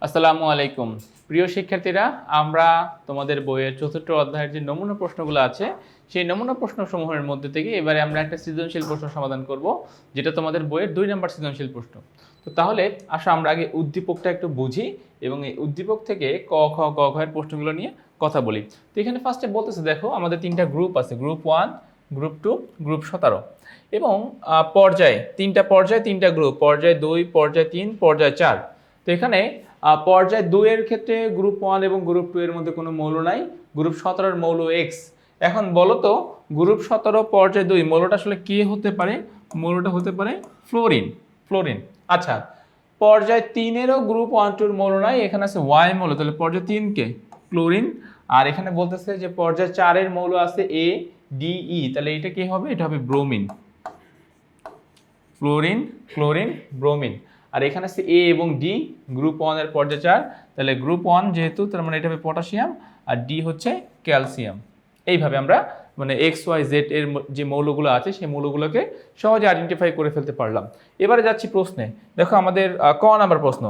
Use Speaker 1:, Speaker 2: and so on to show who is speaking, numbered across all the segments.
Speaker 1: আসসালামু আলাইকুম প্রিয় শিক্ষার্থীরা, আমরা তোমাদের বইয়ের চতুর্থ অধ্যায়ের যে নমুনা প্রশ্নগুলো আছে সেই নমুনা প্রশ্নসমূহের মধ্যে থেকে এবারে আমরা একটা সৃজনশীল প্রশ্ন সমাধান করব, যেটা তোমাদের বইয়ের 2 নম্বর সৃজনশীল প্রশ্ন। তো তাহলে আসো আমরা আগে উদ্দীপকটা একটু বুঝি এবং এই উদ্দীপক থেকে ক খ গ ঘ এর প্রশ্নগুলো নিয়ে কথা বলি। তো এখানে ফার্স্টে বলতেছে, দেখো আমাদের 3টা গ্রুপ আছে, গ্রুপ 1, গ্রুপ 2, গ্রুপ 17 এবং পর্যায় 3টা পর্যায় 3টা গ্রুপ, পর্যায় 2, পর্যায় 3, পর্যায় 4। তো এখানে পর্যায় 2 এর ক্ষেত্রে গ্রুপ 1 এবং গ্রুপ 2 এর মধ্যে কোনো মৌল নাই, গ্রুপ 17 এর মৌল এক্স। এখন বলো তো গ্রুপ 17 পর্যায় 2 মৌলটা আসলে কি হতে পারে? মৌলটা হতে পারে ফ্লোরিন। ফ্লোরিন। আচ্ছা, পর্যায় 3 এরও গ্রুপ 1 2 এর মৌল নাই, এখানে আছে ওয়াই মৌল, তাহলে পর্যায় 3 কে ক্লোরিন। আর এখানে বলতেছে যে পর্যায় 4 এর মৌল আছে এ ডি ই, তাহলে এটা কি হবে? এটা হবে ব্রোমিন। Fluorine, chlorine, bromine. আর এখানে আছে এ এবং ডি, গ্রুপ 1 এর পর্যায় 4, তাহলে গ্রুপ 1 যেহেতু তার মানে এটা হবে পটাশিয়াম, আর ডি হচ্ছে ক্যালসিয়াম। এইভাবে আমরা মানে এক্স ওয়াই জেড এর যে মৌলগুলো আছে সেই মৌলগুলোকে সহজে আইডেন্টিফাই করে ফেলতে পারলাম। এবারে যাচ্ছি প্রশ্নে। দেখো আমাদের ক নাম্বার প্রশ্ন,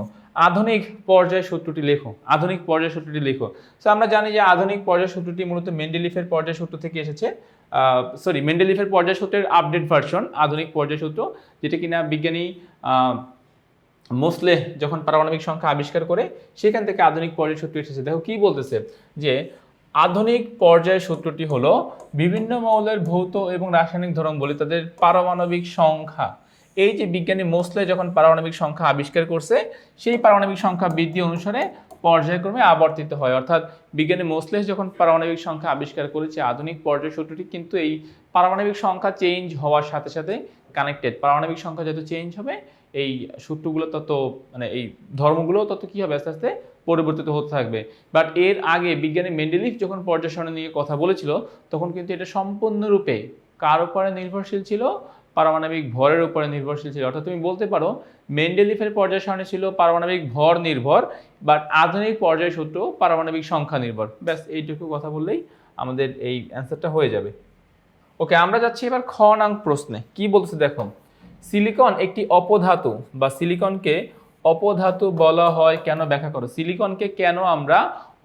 Speaker 1: আধুনিক পর্যায় সূত্রটি লেখো। আধুনিক পর্যায় সূত্রটি লেখো। তো আমরা জানি যে আধুনিক পর্যায় সূত্রটি মূলত মেন্ডেলিফের পর্যায় সূত্র থেকে এসেছে। মেন্ডেলিফের পর্যায় সূত্রের আপডেট ভার্সন আধুনিক পর্যায় সূত্র, যেটা কিনা বিজ্ঞানী মোসলে যখন পারমাণবিক সংখ্যা আবিষ্কার করে সেখান থেকে আধুনিক পর্যায় সূত্র এসেছে। দেখো কি বলতেছে, যে আধুনিক পর্যায় সূত্রটি হলো বিভিন্ন মৌলের ভৌত এবং রাসায়নিক ধর্ম বলে তাদের পারমাণবিক সংখ্যা। এই যে বিজ্ঞানী মোসলে যখন পারমাণবিক সংখ্যা আবিষ্কার করছে সেই পারমাণবিক সংখ্যা বৃদ্ধি অনুসারে পর্যায়ক্রমে আবর্তিত হয়। অর্থাৎ বিজ্ঞানী মোসলে যখন পারমাণবিক সংখ্যা আবিষ্কার করেছে আধুনিক পর্যায় সূত্রটি কিন্তু এই পারমাণবিক সংখ্যা চেঞ্জ হওয়ার সাথে সাথে কানেক্টেড। পারমাণবিক সংখ্যা যত চেঞ্জ হবে এই সূত্রগুলো তত মানে এই ধর্মগুলো তত কি হবে? আস্তে আস্তে পরিবর্তিত হতে থাকবে। বাট এর আগে বিজ্ঞানী মেন্ডেলিফ যখন পর্যায় সারণী নিয়ে কথা বলেছিল তখন কিন্তু এটা সম্পূর্ণরূপে কার উপরে নির্ভরশীল ছিল? পারমাণবিক ভরের উপরে নির্ভরশীল ছিল। অর্থাৎ তুমি বলতে পারো মেন্ডেলিফের পর্যায় সারণী ছিল পারমাণবিক ভর নির্ভর, বাট আধুনিক পর্যায় সূত্র পারমাণবিক সংখ্যা নির্ভর। ব্যাস এইটুকু কথা বললেই আমাদের এই অ্যান্সারটা হয়ে যাবে। ওকে, আমরা যাচ্ছি এবার খ নং প্রশ্নে। কি বলছে দেখো, সিলিকন একটি অপধাতু বা সিলিকনকে অপধাতু বলা হয় কেন ব্যাখ্যা করো। সিলিকনকে কেন আমরা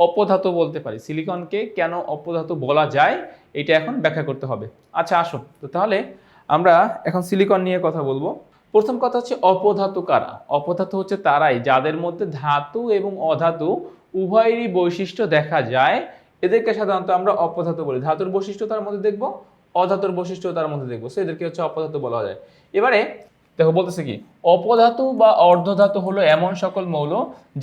Speaker 1: অপধাতু বলতে পারি, সিলিকনকে কেন অপধাতু বলা যায়, এটা এখন ব্যাখ্যা করতে হবে। আচ্ছা আসো, তো তাহলে আমরা এখন সিলিকন নিয়ে কথা বলবো। প্রথম কথা হচ্ছে অপধাতু কারা? অপধাতু হচ্ছে তারাই যাদের মধ্যে ধাতু এবং অধাতু উভয়েরই বৈশিষ্ট্য দেখা যায়, এদেরকে সাধারণত আমরা অপধাতু বলি। ধাতুর বৈশিষ্ট্য তার মধ্যে দেখবো, অধাতুর বৈশিষ্ট্য তার মধ্যে দেখবো, সো এদেরকে হচ্ছে অপধাতু বলা যায়। এবারে দেখো বলতেছে কি, অপধাতু বা অর্ধধাতু হলো এমন সকল মৌল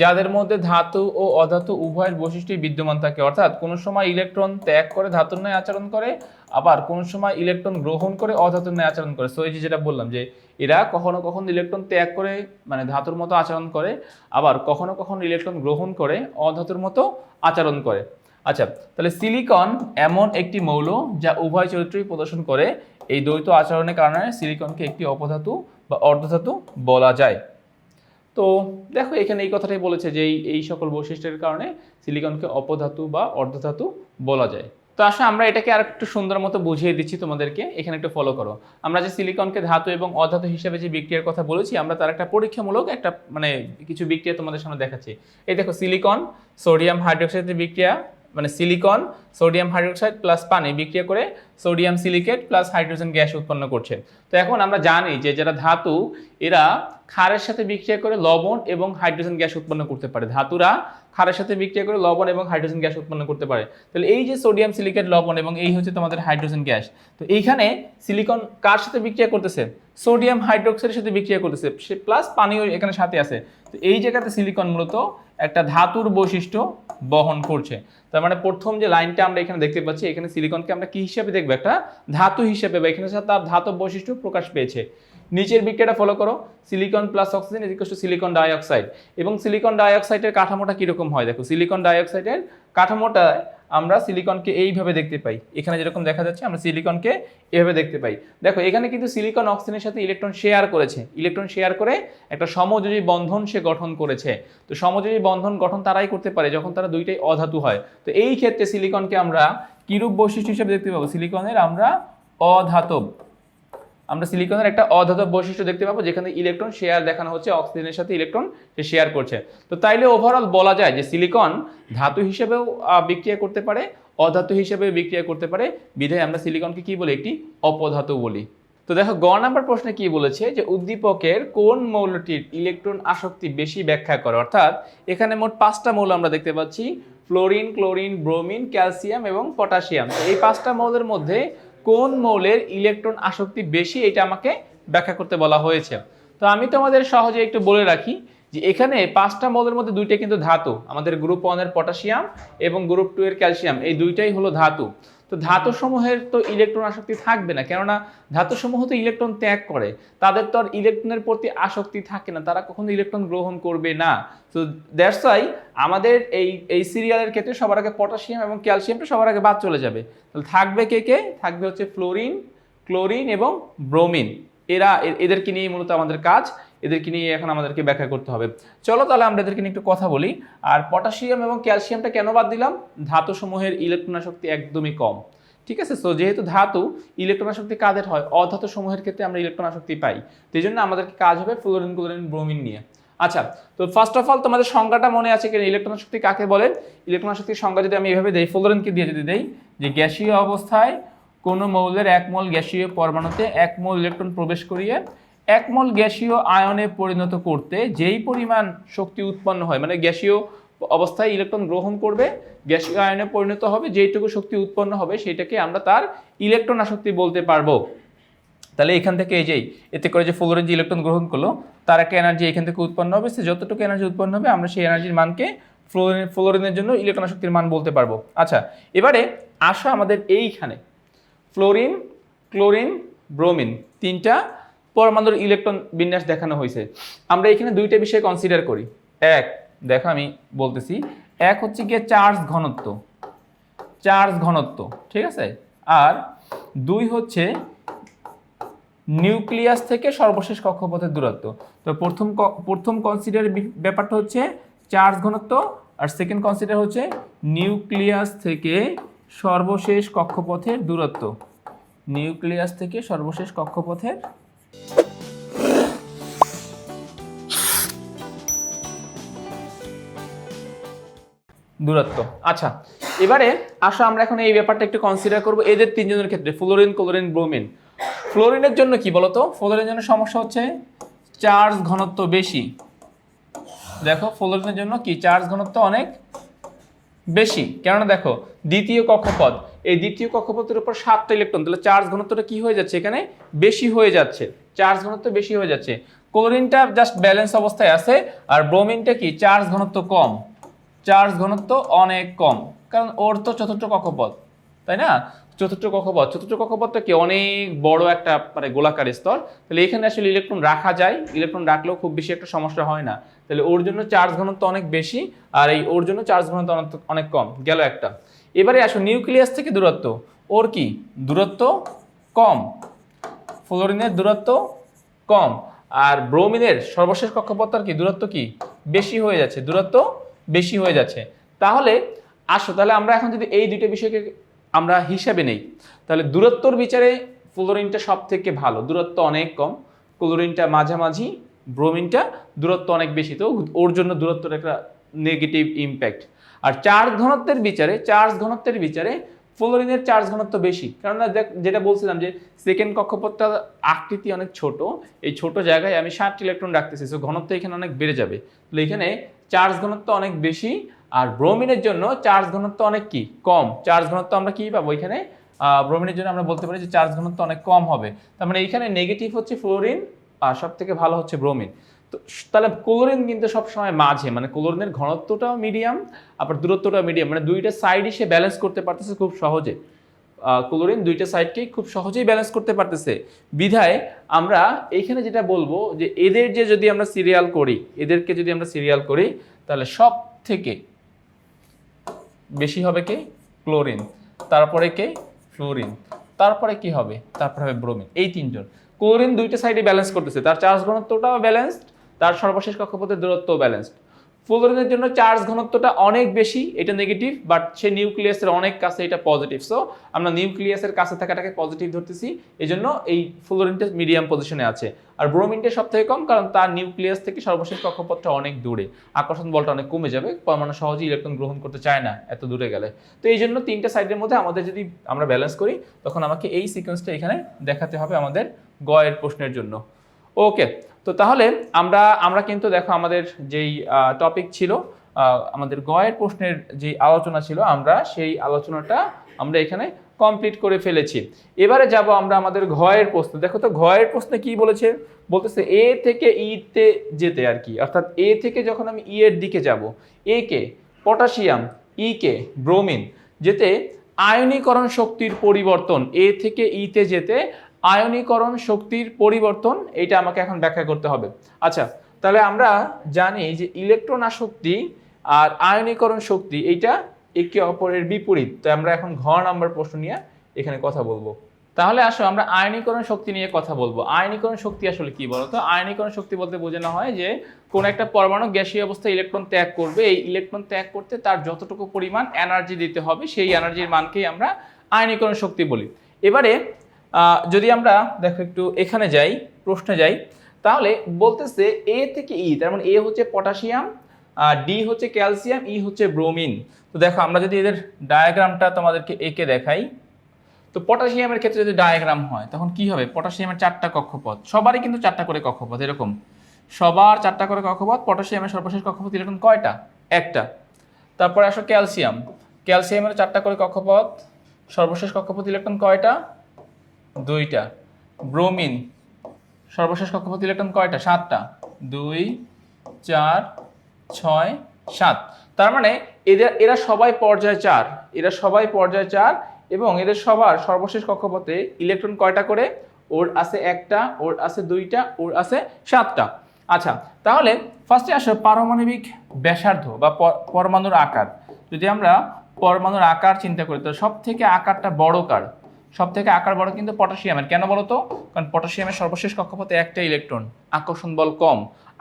Speaker 1: যাদের মধ্যে ধাতু ও অধাতু উভয়ের বৈশিষ্ট্যই বিদ্যমান থাকে। অর্থাৎ কোনো সময় ইলেকট্রন ত্যাগ করে ধাতুর ন্যায় আচরণ করে, আবার কোনো সময় ইলেকট্রন গ্রহণ করে অধাতুর ন্যায় আচরণ করে। সো এই যেটা বললাম যে এরা কখনো কখনো ইলেকট্রন ত্যাগ করে মানে ধাতুর মতো আচরণ করে, আবার কখনো কখনো ইলেকট্রন গ্রহণ করে অধাতুর মতো আচরণ করে। আচ্ছা, তাহলে সিলিকন এমন একটি মৌল যা উভয় চরিত্রই প্রদর্শন করে। এই দ্বৈত আচরণের কারণে সিলিকনকে একটি অপধাতু বা অর্ধধাতু বলা যায়। তো দেখো এখানে এই কথাটাই বলেছে যে এই সকল বৈশিষ্ট্যের কারণে সিলিকনকে অপধাতু বা অর্ধধাতু বলা যায়। তো আসলে আমরা এটাকে আর একটু সুন্দর মতো বুঝিয়ে দিচ্ছি তোমাদেরকে, এখানে একটু ফলো করো। আমরা যে সিলিকনকে ধাতু এবং অধাতু হিসেবে যে বিক্রিয়ার কথা বলেছি, আমরা তার একটা পরীক্ষামূলক একটা মানে কিছু বিক্রিয়া তোমাদের সামনে দেখাচ্ছি। এই দেখো, সিলিকন সোডিয়াম হাইড্রোক্সাইডের বিক্রিয়া, মানে সিলিকন সোডিয়াম হাইড্রোক্সাইড প্লাস পানি বিক্রিয়া করে sodium silicate plus hydrogen gas উৎপন্ন করছে। তো এখন আমরা জানি যে যারা ধাতু এরা ক্ষারের সাথে বিক্রিয়া করে লবণ এবং হাইড্রোজেন গ্যাস উৎপন্ন করতে পারে। ধাতুরা ক্ষারের সাথে বিক্রিয়া করে লবণ এবং হাইড্রোজেন গ্যাস উৎপন্ন করতে পারে। তাহলে এই যে সোডিয়াম সিলিকেট লবণ এবং এই হচ্ছে তোমাদের হাইড্রোজেন গ্যাস, তো এইখানে সিলিকন কার সাথে বিক্রিয়া করতেছে? সোডিয়াম হাইড্রোক্সাইডের সাথে বিক্রিয়া করতেছে, সে প্লাস পানিও এখানে সাথে আছে। তো এই জায়গাতে সিলিকন মূলত একটা ধাতুর বৈশিষ্ট্য বহন করছে। তার মানে প্রথম যে লাইনটা আমরা এখানে দেখতে পাচ্ছি, এখানে সিলিকনকে আমরা কি হিসেবে দেখবো? একটা ধাতু হিসেবে, বা এখানে তার ধাতব বৈশিষ্ট্য প্রকাশ পেয়েছে। নিচের বিক্রিয়াটা ফলো করো, silicon plus oxygen equal to silicon dioxide. এবং সিলিকন ডাইঅক্সাইডের কাঠামোটা কিরকম হয় দেখো, সিলিকন ডাইঅক্সাইডের কাঠামোটা আমরা সিলিকনকে এইভাবে দেখতে পাই। এখানে যেরকম দেখা যাচ্ছে আমরা সিলিকনকে এভাবে দেখতে পাই। দেখো এখানে কিন্তু সিলিকন অক্সিজেনের সাথে ইলেকট্রন শেয়ার করেছে, ইলেকট্রন শেয়ার করে একটা সমযোজী বন্ধন সে গঠন করেছে। তো সমযোজী বন্ধন গঠন তারাই করতে পারে যখন তারা দুইটাই অধাতু হয়। তো এই ক্ষেত্রে সিলিকনকে আমরা কিরূপ বৈশিষ্ট্য হিসেবে দেখতে পাবো? সিলিকনের আমরা অধাতব আমরা সিলিকনের একটা অধাতব বৈশিষ্ট্য দেখতে পাবো, যেখানে ইলেকট্রন শেয়ার দেখানো হচ্ছে, অক্সিজেনের সাথে ইলেকট্রন সে শেয়ার করছে। তো তাইলে ওভারঅল বলা যায় যে সিলিকন ধাতু হিসেবেও বিক্রিয়া করতে পারে, অধাতু হিসেবেও বিক্রিয়া করতে পারে, বিধায় আমরা সিলিকনকে কি বলি, একটি অপধাতু বলি। তো দেখো গ নাম্বার প্রশ্নে কি বলেছে, যে উদ্দীপকের কোন মৌলটির ইলেকট্রন আসক্তি বেশি ব্যাখ্যা করে। অর্থাৎ এখানে মোট 5টা মৌল আমরা দেখতে পাচ্ছি, ফ্লোরিন, ক্লোরিন, ব্রোমিন, ক্যালসিয়াম এবং পটাশিয়াম। এই 5টা মৌলের মধ্যে কোন মৌলের ইলেকট্রন আসক্তি বেশি, এটা আমাকে ব্যাখ্যা করতে বলা হয়েছে। তো আমি তোমাদের সহজে একটু বলে রাখি যে এখানে 5টা মৌলের মধ্যে 2টা কিন্তু ধাতু, আমাদের গ্রুপ 1 এর পটাশিয়াম এবং গ্রুপ 2 এর ক্যালসিয়াম, এই 2টাই হলো ধাতু। তো ধাতু সমূহের তো ইলেকট্রন আসক্তি থাকবে না, কেননা ধাতু সমূহ তো ইলেকট্রন ত্যাগ করে, তাদের তো আর ইলেকট্রনের প্রতি আসক্তি থাকে না, তারা কখনো ইলেকট্রন গ্রহণ করবে না। তো দ্যাটস ওয়াই আমাদের এই সিরিয়ালের ক্ষেত্রে সবার আগে পটাশিয়াম এবং ক্যালসিয়ামটা সবার আগে বাদ চলে যাবে। তাহলে থাকবে কে কে, থাকবে হচ্ছে ফ্লোরিন, ক্লোরিন এবং ব্রোমিন। এদেরকে নিয়ে মূলত আমাদের কাজ, এদেরকে নিয়ে এখন আমাদেরকে ব্যাখ্যা করতে হবে। চলো তাহলে আমরা এদেরকে নিয়ে একটু কথা বলি। আর পটাশিয়াম এবং ক্যালসিয়ামটা কেন বাদ দিলাম, ধাতু সমূহের ইলেকট্রন আসক্তি একদমই কম, ঠিক আছে। তো যেহেতু ধাতু, ইলেকট্রন আসক্তি কাদের হয়, অধাতু সমূহের ক্ষেত্রে আমরা ইলেকট্রন আসক্তি পাই, তো এই জন্য আমাদেরকে কাজ হবে ফ্লোরিন, ক্লোরিন, ব্রোমিন নিয়ে। আচ্ছা, তো ফার্স্ট অফ অল তোমাদের সংজ্ঞাটা মনে আছে কিনা, ইলেকট্রন আসক্তি কাকে বলে? ইলেকট্রন আসক্তির সংজ্ঞা যদি আমি এভাবে দেই, ফ্লোরিনকে দিয়ে যদি দেই, যে গ্যাসীয় অবস্থায় কোনো মৌলের 1 মোল গ্যাসীয় পরমাণুতে 1 মোল ইলেকট্রন প্রবেশ করিয়ে 1 মোল গ্যাসীয় আয়নে পরিণত করতে যেই পরিমাণ শক্তি উৎপন্ন হয়, মানে গ্যাসীয় অবস্থায় ইলেকট্রন গ্রহণ করবে, গ্যাসীয় আয়নে পরিণত হবে, যেইটুকু শক্তি উৎপন্ন হবে সেটাকে আমরা তার ইলেকট্রন আসক্তি বলতে পারবো। তাহলে এখান থেকে এই যে এতে করে যে ফ্লোরিন যে ইলেকট্রন গ্রহণ করলো, তার একটা এনার্জি এখান থেকে উৎপন্ন হবে, সে যতটুকু এনার্জি উৎপন্ন হবে আমরা সেই এনার্জির মানকে ফ্লোরিনের জন্য ইলেকট্রন আসক্তির মান বলতে পারবো। আচ্ছা, এবারে আসো আমাদের এইখানে ফ্লোরিন, ক্লোরিন, ব্রোমিন 3টা পরমাণুর ইলেকট্রন বিন্যাস দেখানো হয়েছে। আমরা এখানে 2টা বিষয় কনসিডার করি। এক, দেখো আমি বলতেছি, এক হচ্ছে গিয়ে চার্জ ঘনত্ব, ঠিক আছে, আর 2 হচ্ছে নিউক্লিয়াস থেকে সর্বশেষ কক্ষপথের দূরত্ব। তো প্রথম কনসিডার ব্যাপারটা হচ্ছে চার্জ ঘনত্ব, আর সেকেন্ড কনসিডার হচ্ছে নিউক্লিয়াস থেকে সর্বশেষ কক্ষপথের দূরত্ব, নিউক্লিয়াস থেকে সর্বশেষ কক্ষপথের দূরত্ব। আচ্ছা, এবারে আসো আমরা এখন এই ব্যাপারটা একটু কনসিডার করব এদের 3 জনের ক্ষেত্রে, ফ্লোরিন, ক্লোরিন, ব্রোমিন। ফ্লোরিনের জন্য কি বলতো, ফ্লোরিনের জন্য সমস্যা হচ্ছে চার্জ ঘনত্ব বেশি। দেখো ফ্লোরিনের জন্য কি চার্জ ঘনত্ব অনেক বেশি, কেননা দেখো দ্বিতীয় কক্ষপথ, এই দ্বিতীয় কক্ষপথের উপর 7টা ইলেকট্রন, তাহলে চার্জ ঘনত্বটা কি হয়ে যাচ্ছে, এখানে বেশি হয়ে যাচ্ছে, চার্জ ঘনত্ব বেশি হয়ে যাচ্ছে। ক্লোরিনটা জাস্ট ব্যালেন্স অবস্থায় আছে, আর ব্রোমিনটা কি চার্জ ঘনত্ব কম, চার্জ ঘনত্ব অনেক কম, কারণ ওর তো চতুর্থ কক্ষপথ, তাই না? চতুর্থ কক্ষপথটা কি অনেক বড় একটা মানে গোলাকার স্তর, তাহলে এখানে আসলে ইলেকট্রন রাখা যায়, ইলেকট্রন রাখলেও খুব বেশি একটা সমস্যা হয় না, তাহলে ওর জন্য চার্জ ঘনত্ব অনেক বেশি, আর এই ওর জন্য চার্জ ঘনত্ব অনেক কম, গেল একটা। এবারে আসো নিউক্লিয়াস থেকে দূরত্ব, ওর কি দূরত্ব কম, ফ্লোরিনের দূরত্ব কম, আর ব্রোমিনের সর্বশেষ কক্ষপথটার কি দূরত্ব কি বেশি হয়ে যাচ্ছে, দূরত্ব বেশি হয়ে যাচ্ছে। তাহলে আসো, তাহলে আমরা এখন যদি এই 2টা বিষয়কে আমরা হিসাবে নেই, তাহলে দূরত্বর বিচারে ফ্লোরিনটা সব থেকে ভালো, দূরত্ব অনেক কম, ক্লোরিনটা মাঝামাঝি, ব্রোমিনটা দূরত্ব অনেক বেশি, তো ওর জন্য দূরত্বর একটা নেগেটিভ ইম্প্যাক্ট। আর চার্জ ঘনত্বের বিচারে ফ্লোরিনের চার্জ ঘনত্ব বেশি, কারণ যেটা বলছিলাম যে সেকেন্ড কক্ষপথটা আকৃতি অনেক ছোট, এই ছোট জায়গায় আমি 7 ইলেকট্রন রাখতেছি, সো ঘনত্ব এখানে অনেক বেড়ে যাবে, তাহলে এখানে চার্জ ঘনত্ব অনেক বেশি। আর ব্রোমিনের জন্য চার্জ ঘনত্ব অনেক কি কম, চার্জ ঘনত্ব আমরা কি পাবো এখানে, ব্রোমিনের জন্য আমরা বলতে পারি যে চার্জ ঘনত্ব অনেক কম হবে, তার মানে এখানে নেগেটিভ হচ্ছে ফ্লোরিন আর সব থেকে ভালো হচ্ছে ব্রোমিন। তো তাহলে ক্লোরিন কিন্তু সবসময় মাঝে, মানে ক্লোরিনের ঘনত্বটাও মিডিয়াম, আবার দূরত্বটাও মিডিয়াম, মানে 2টা সাইডই সে ব্যালেন্স করতে পারতেছে খুব সহজে। ক্লোরিন 2টা সাইডকেই খুব সহজেই ব্যালেন্স করতে পারতেছে, বিধায় আমরা এইখানে যেটা বলবো যে এদেরকে যদি আমরা সিরিয়াল করি, তাহলে সব থেকে বেশি হবে কে, ক্লোরিন, তারপরে কে, ফ্লোরিন, তারপরে কি হবে, তারপরে হবে ব্রোমিন। এই 3 জন, ক্লোরিন 2টা সাইডে ব্যালেন্স করতেছে, তার চার্জ ঘনত্বটাও ব্যালেন্সড, তার সর্বশেষ কক্ষপথের দূরত্বও ব্যালেন্সড। ফ্লোরিনের জন্য চার্জ ঘনত্বটা অনেক বেশি, এটা নেগেটিভ, বাট সে নিউক্লিয়াসের অনেক কাছে এটা পজিটিভ। সো আমরা নিউক্লিয়াসের কাছে থাকাটাকে পজিটিভ ধরতেছি, এই জন্য এই ফ্লোরিনটা মিডিয়াম পজিশনে আছে। আর ব্রোমিনটা সব থেকে কম, কারণ তার নিউক্লিয়াস থেকে সর্বশেষ কক্ষপথটা অনেক দূরে, আকর্ষণ বলটা অনেক কমে যাবে, পরমাণু সহজেই ইলেকট্রন গ্রহণ করতে চায় না এত দূরে গেলে। তো এই জন্য তিনটা সাইডের মধ্যে আমাদের যদি আমরা ব্যালেন্স করি, তখন আমাকে এই সিকোয়েন্সটা এখানে দেখাতে হবে আমাদের গ এর প্রশ্নের জন্য। ওকে, তো তাহলে আমরা কিন্তু দেখো আমাদের যেই টপিক ছিল, আমাদের গ এর প্রশ্নের যে আলোচনা ছিল, আমরা সেই আলোচনাটা আমরা এখানে কমপ্লিট করে ফেলেছি। এবারে যাব আমরা আমাদের ঘ এর প্রশ্ন। দেখো তো ঘ এর প্রশ্নে কি বলেছে, বলতেছে এ থেকে ই তে যেতে আর কি, অর্থাৎ এ থেকে যখন আমি ই এর দিকে যাব, এ কে পটাশিয়াম, ই কে ব্রোমিন, যেতে আয়নীকরণ শক্তির পরিবর্তন, এ থেকে ই তে যেতে আয়নীকরণ শক্তির পরিবর্তন, এটা আমাকে এখন ব্যাখ্যা করতে হবে। আচ্ছা, তাহলে আমরা জানি যে ইলেকট্রন আসক্তি আর আয়নীকরণ শক্তি এইটা একে অপরের বিপরীত। তো আমরা এখন ঘ নাম্বার প্রশ্ন নিয়ে এখানে কথা বলবো। তাহলে আসো আমরা আয়নীকরণ শক্তি নিয়ে কথা বলবো। আয়নীকরণ শক্তি আসলে কি বলতো? আয়নীকরণ শক্তি বলতে বোঝানো হয় যে কোন একটা পরমাণু গ্যাসীয় অবস্থায় ইলেকট্রন ত্যাগ করবে, এই ইলেকট্রন ত্যাগ করতে তার যতটুকু পরিমাণ এনার্জি দিতে হবে, সেই এনার্জির মানকেই আমরা আয়নীকরণ শক্তি বলি। এবারে যদি আমরা দেখো একটু এখানে যাই, প্রশ্নে যাই, তাহলে বলতেছে এ থেকে ই, তার মানে এ হচ্ছে পটাশিয়াম, ডি হচ্ছে ক্যালসিয়াম, ই হচ্ছে ব্রোমিন। তো দেখো আমরা যদি এদের ডায়াগ্রামটা তোমাদেরকে এঁকে দেখাই, তো পটাশিয়ামের ক্ষেত্রে যদি ডায়াগ্রাম হয় তখন কি হবে, পটাশিয়ামের 4টা কক্ষপথ, সবারই কিন্তু 4টা করে কক্ষপথ, এরকম সবার 4টা করে কক্ষপথ। পটাশিয়ামের সর্বশেষ কক্ষপথ ইলেকট্রন কয়টা? একটা। তারপরে আসো ক্যালসিয়াম, ক্যালসিয়ামের 4টা করে কক্ষপথ, সর্বশেষ কক্ষপথ ইলেকট্রন কয়টা? 2টা। ব্রোমিন, সর্বশেষ কক্ষপথ ইলেকট্রন কয়টা? 7টা। 2, 4, 6, 7। তার মানে এরা সবাই পর্যায় 4, এরা সবাই পর্যায় 4, এবং এদের সবার সর্বশেষ কক্ষপথে ইলেকট্রন কয়টা করে? ওর আছে 1টা, ওর আছে 2টা, ওর আছে 7টা। আচ্ছা, তাহলে ফার্স্টে আসো পারমাণবিক ব্যাসার্ধ বা পরমাণুর আকার। যদি আমরা পরমাণুর আকার চিন্তা করি, তো সব থেকে আকারটা বড় কার? সব থেকে আকার বড় কিন্তু পটাশিয়ামের। কেন বলো তো? কারণ পটাশিয়ামের সর্বশেষ কক্ষপথে 1টা ইলেকট্রন, আকর্ষণ বল কম।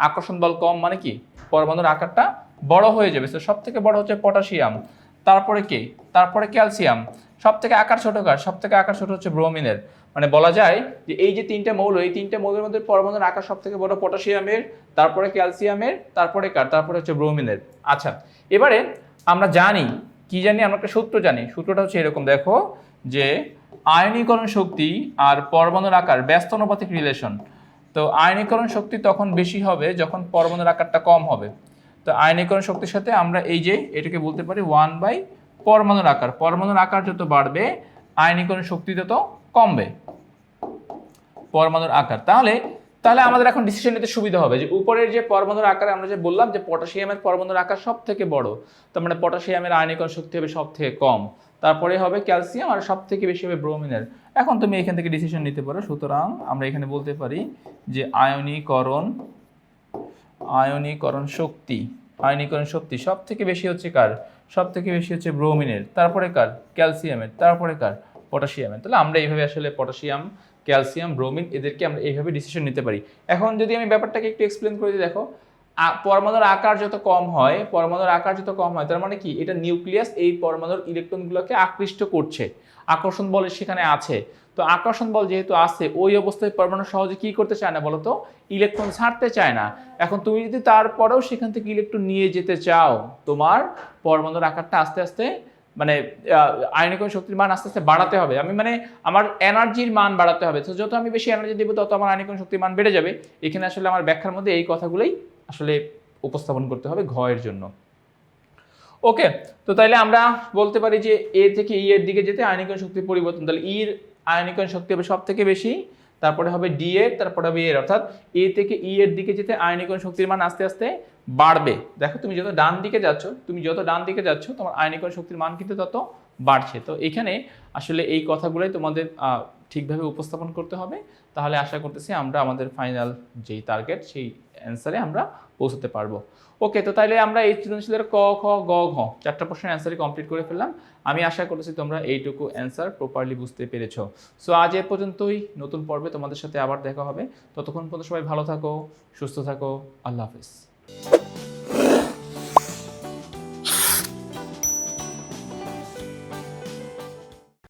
Speaker 1: আকর্ষণ বল কম মানে কি? পরমাণুর আকারটা বড় হয়ে যাবে। তো সব থেকে বড় হচ্ছে পটাশিয়াম, তারপরে কে? তারপরে ক্যালসিয়াম। সব থেকে আকার ছোট কার? সব থেকে আকার ছোট হচ্ছে ব্রোমিনের। মানে বলা যায় যে এই যে 3টা মৌল, এই 3টা মৌলের মধ্যে পরমাণুর আকার সব থেকে বড় পটাশিয়ামের, তারপরে ক্যালসিয়ামের, তারপরে কার? তারপরে হচ্ছে ব্রোমিনের। আচ্ছা, এবারে আমরা জানি কি জানি, আমরা একটা সূত্র জানি। সূত্রটা হচ্ছে এরকম, দেখো যে আয়নীকরণ শক্তি আর পরমাণুর আকার ব্যস্তানুপাতিক রিলেশন। তো আয়নীকরণ শক্তি তখন বেশি হবে যখন পরমাণুর আকারটা কম হবে। তো আয়নীকরণ শক্তির সাথে আমরা এই যে এটাকে বলতে পারি 1/, পরমাণুর আকার। পরমাণুর আকার যত বাড়বে আয়নীকরণ শক্তি তত কমবে, পরমাণুর আকার। তাহলে আমাদের এখন ডিসিশন নিতে সুবিধা হবে যে উপরের যে পরমাণুর আকার আমরা যে বললাম যে পটাশিয়ামের পরমাণুর আকার সব থেকে বড়, তার মানে পটাশিয়ামের আয়নীকরণ শক্তি হবে সব থেকে কম, তারপরে হবে ক্যালসিয়াম, আর সব থেকে বেশি হবে ব্রোমিনের। এখন তুমি এখান থেকে ডিসিশন নিতে পারো। সুতরাং আমরা এখানে বলতে পারি যে আয়নীকরণ শক্তি সব থেকে বেশি হচ্ছে কার? সব থেকে বেশি হচ্ছে ব্রোমিনের, তারপরে কার? ক্যালসিয়ামের, তারপরে কার? পটাশিয়ামের। তাহলে আমরা এইভাবে আসলে পটাশিয়াম, ক্যালসিয়াম, ব্রোমিন এদেরকে আমরা এইভাবে ডিসিশন নিতে পারি। এখন যদি আমি ব্যাপারটাকে একটু এক্সপ্লেন করে দিই, দেখো পরমাণুর আকার যত কম হয়, তার মানে কি? এটা নিউক্লিয়াস এই পরমাণুর ইলেকট্রনগুলোকে আকৃষ্ট করছে, আকর্ষণ বল সেখানে আছে। তো আকর্ষণ বল যেহেতু আছে, ওই অবস্থায় পরমাণু সহজে কি করতে চায় না বলতো? ইলেকট্রন ছাড়তে চায় না। এখন তুমি যদি তারপরেও সেখান থেকে ইলেকট্রন নিয়ে যেতে চাও, তোমার পরমাণুর আকারটা আস্তে আস্তে, মানে আয়নীকরণ শক্তির মান আস্তে আস্তে বাড়াতে হবে। আমার এনার্জির মান বাড়াতে হবে। তো যত আমি বেশি এনার্জি দেবো তত আমার আয়নীকরণ শক্তির মান বেড়ে যাবে। এখানে আসলে আমার ব্যাখ্যার মধ্যে এই কথাগুলোই আসলে উপস্থাপন করতে হবে ঘ এর জন্য। ওকে, তো তাইলে আমরা বলতে পারি যে এ থেকে ই এর দিকে যেতে আয়নীকরণ শক্তির পরিবর্তন, তাহলে ইর আয়নীকরণ শক্তি হবে সব থেকে বেশি, তারপরে হবে ডি এর, তারপরে হবে এর, অর্থাৎ এ থেকে ই এর দিকে যেতে আয়নীকরণ শক্তির মান আস্তে আস্তে বাড়বে। দেখো তুমি যত ডান দিকে যাচ্ছ তোমার আয়নীকরণ শক্তির মান কিন্তু তত বাড়ছে। তো এখানে আসলে এই কথাগুলোই তোমাদের ঠিকভাবে উপস্থাপন করতে হবে। তাহলে আশা করতেছি আমরা আমাদের ফাইনাল যেই টার্গেট সেই অ্যান্সারে আমরা পৌঁছতে পারবো। ওকে, তো তাইলে আমরা এই সৃজনশীলের ক, খ, গ, ঘ 4টা প্রশ্নের অ্যান্সারই কমপ্লিট করে ফেললাম। আমি আশা করতেছি তোমরা এইটুকু অ্যান্সার প্রপারলি বুঝতে পেরেছো। সো আজ এ পর্যন্তই, নতুন পর্বে তোমাদের সাথে আবার দেখা হবে। ততক্ষণ পর্যন্ত সবাই ভালো থাকো, সুস্থ থাকো, আল্লাহ হাফেজ।